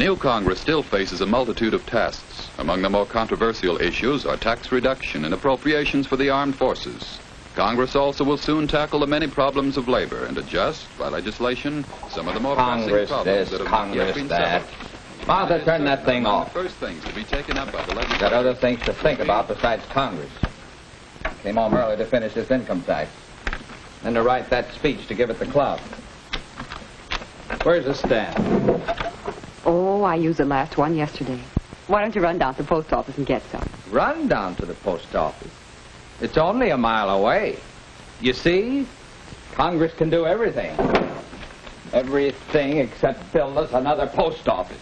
new Congress still faces a multitude of tasks. Among the more controversial issues are tax reduction and appropriations for the armed forces. Congress also will soon tackle the many problems of labor and adjust, by legislation, some of the more pressing problems that have not yet been settled. Martha, turn that thing off. The first things to be taken up by the legislature. Got other things to think about besides Congress. Came home early to finish this income tax. Then to write that speech to give at the club. Where's the stamp? Oh, I used the last one yesterday. Why don't you run down to the post office and get some? Run down to the post office. It's only a mile away. You see? Congress can do everything. Everything except build us another post office.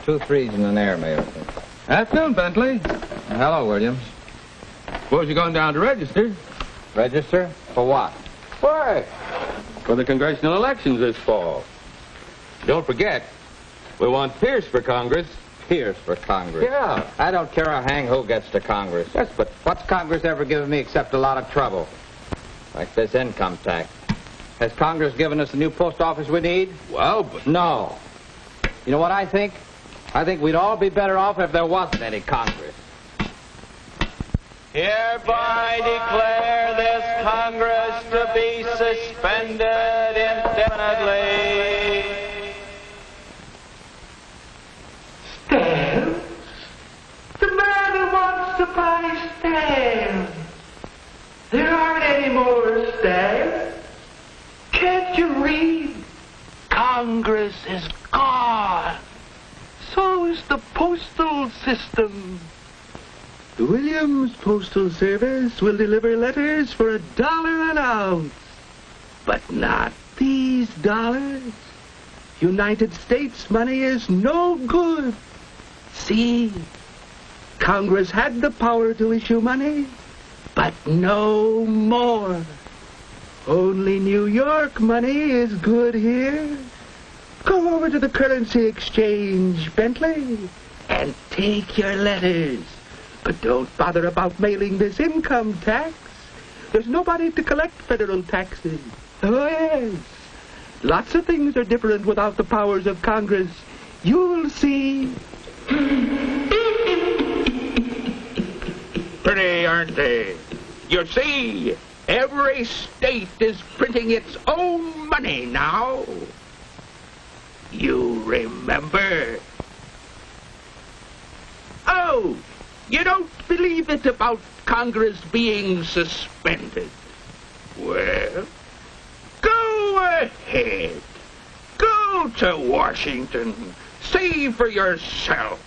Two threes and an air, Mayor. Afternoon, Bentley. Hello, Williams. Suppose you're going down to register. Register? For what? Why? For the congressional elections this fall. Don't forget, we want Pierce for Congress. Pierce for Congress. Yeah. I don't care a hang who gets to Congress. Yes, but what's Congress ever given me except a lot of trouble? Like this income tax. Has Congress given us the new post office we need? Well, but... No. You know what I think? I think we'd all be better off if there wasn't any Congress. Hereby declare this Congress to be suspended indefinitely. Stamps? The man who wants to buy stamps. There aren't any more stamps. Can't you read? Congress is gone. So is the postal system. The Williams Postal Service will deliver letters for $1 an ounce. But not these dollars. United States money is no good. See, Congress had the power to issue money, but no more. Only New York money is good here. Go over to the currency exchange, Bentley, and take your letters. But don't bother about mailing this income tax. There's nobody to collect federal taxes. Oh, yes. Lots of things are different without the powers of Congress. You'll see. Pretty, aren't they? You see, every state is printing its own money now. You remember? Oh, you don't believe it about Congress being suspended? Well, go ahead. Go to Washington. See for yourself.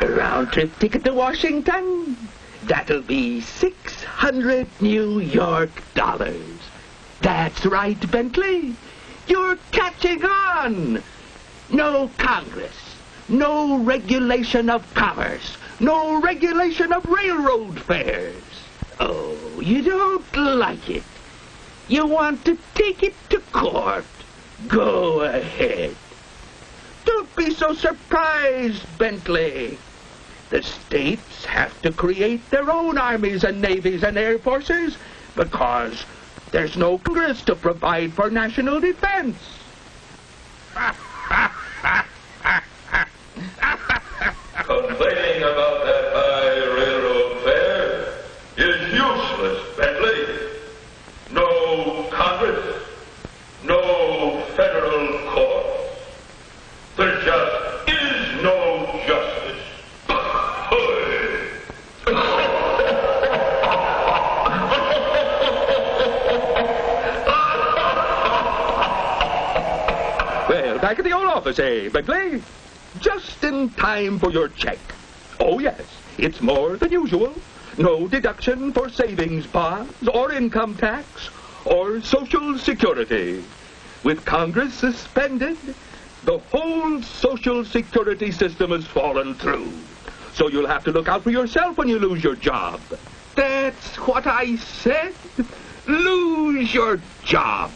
A round-trip ticket to Washington? That'll be 600 New York dollars. That's right, Bentley. You're catching on. No Congress. No regulation of commerce. No regulation of railroad fares. Oh, you don't like it. You want to take it to court. Go ahead. Don't be so surprised, Bentley. The states have to create their own armies and navies and air forces because there's no Congress to provide for national defense. Complaining about that high railroad fare is useless, Bentley. No Congress, no federal court. There just is no justice. Well, back at the old office, eh, Bentley? Just in time for your check. Oh, yes, it's more than usual. No deduction for savings bonds or income tax or Social Security. With Congress suspended, the whole Social Security system has fallen through. So you'll have to look out for yourself when you lose your job. That's what I said. Lose your job.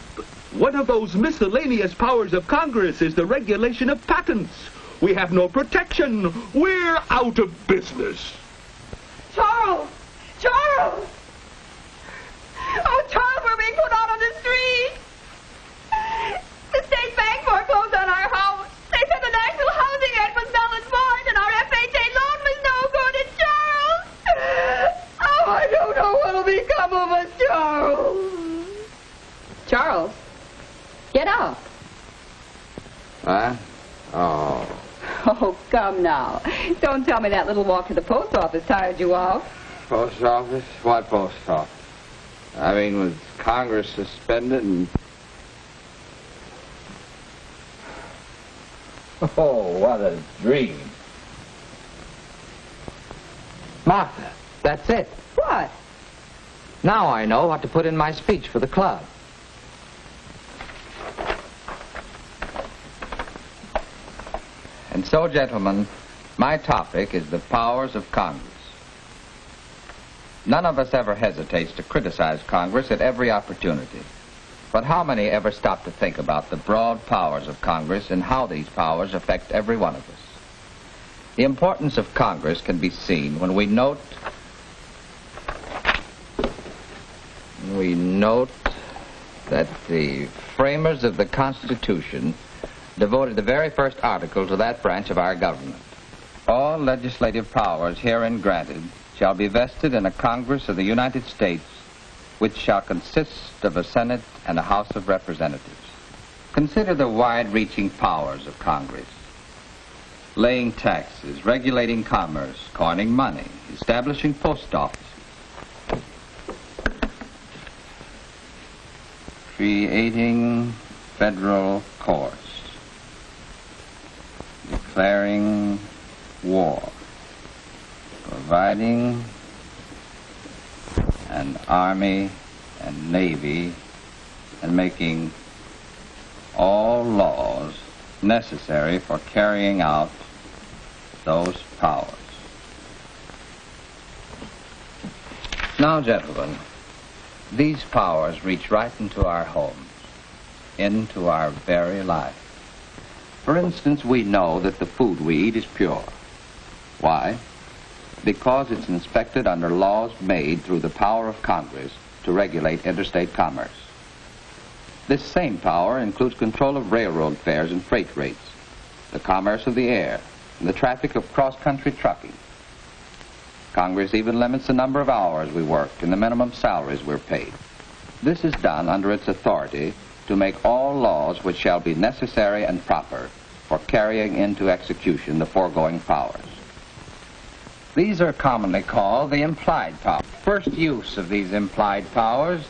One of those miscellaneous powers of Congress is the regulation of patents. We have no protection. We're out of business. Sorry! Charles! Charles! Oh, Charles, we're being put out on the street. The state bank foreclosed on our house. They said the National Housing Act was null and void, and our FHA loan was no good. And Charles! Oh, I don't know what'll become of us, Charles. Charles, get up. Huh? Oh. Oh, come now. Don't tell me that little walk to the post office tired you out. Post office? What post office? I mean, with Congress suspended and... Oh, what a dream. Martha, that's it. What? Now I know what to put in my speech for the club. And so, gentlemen, my topic is the powers of Congress. None of us ever hesitates to criticize Congress at every opportunity. But how many ever stop to think about the broad powers of Congress and how these powers affect every one of us? The importance of Congress can be seen when we note that the framers of the Constitution devoted the very first article to that branch of our government. All legislative powers herein granted shall be vested in a Congress of the United States, which shall consist of a Senate and a House of Representatives. Consider the wide-reaching powers of Congress. Laying taxes, regulating commerce, coining money, establishing post offices, creating federal courts, declaring war, providing an army and navy, and making all laws necessary for carrying out those powers. Now, gentlemen, these powers reach right into our homes, into our very life. For instance, we know that the food we eat is pure. Why? Because it's inspected under laws made through the power of Congress to regulate interstate commerce. This same power includes control of railroad fares and freight rates, the commerce of the air, and the traffic of cross-country trucking. Congress even limits the number of hours we work and the minimum salaries we're paid. This is done under its authority to make all laws which shall be necessary and proper for carrying into execution the foregoing powers. These are commonly called the implied powers. First use of these implied powers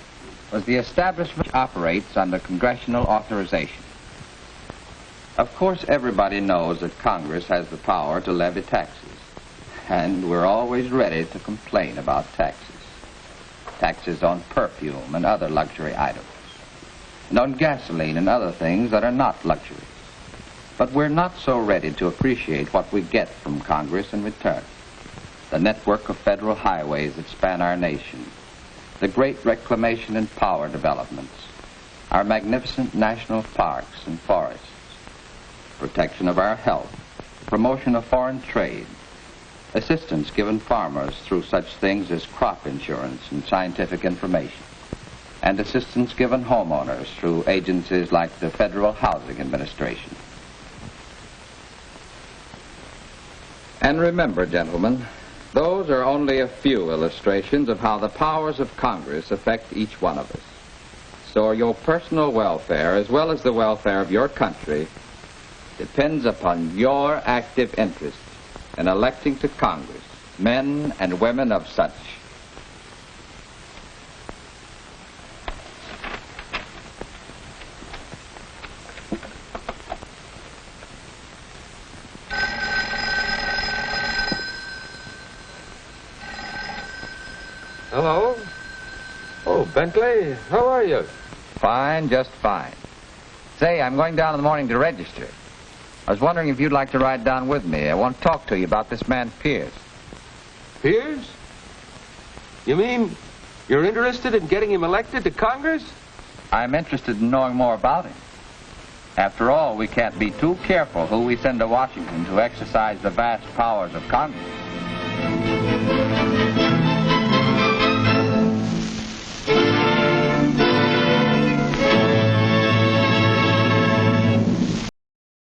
was the establishment which operates under congressional authorization. Of course, everybody knows that Congress has the power to levy taxes, and we're always ready to complain about taxes. Taxes on perfume and other luxury items, and on gasoline and other things that are not luxuries. But we're not so ready to appreciate what we get from Congress in return. The network of federal highways that span our nation, the great reclamation and power developments, our magnificent national parks and forests, protection of our health, promotion of foreign trade, assistance given farmers through such things as crop insurance and scientific information, and assistance given homeowners through agencies like the Federal Housing Administration. And remember, gentlemen, those are only a few illustrations of how the powers of Congress affect each one of us. So your personal welfare, as well as the welfare of your country, depends upon your active interest in electing to Congress men and women of such. Hello? Oh, Bentley, how are you? Fine, just fine. Say, I'm going down in the morning to register. I was wondering if you'd like to ride down with me. I want to talk to you about this man, Pierce. Pierce? You mean you're interested in getting him elected to Congress? I'm interested in knowing more about him. After all, we can't be too careful who we send to Washington to exercise the vast powers of Congress.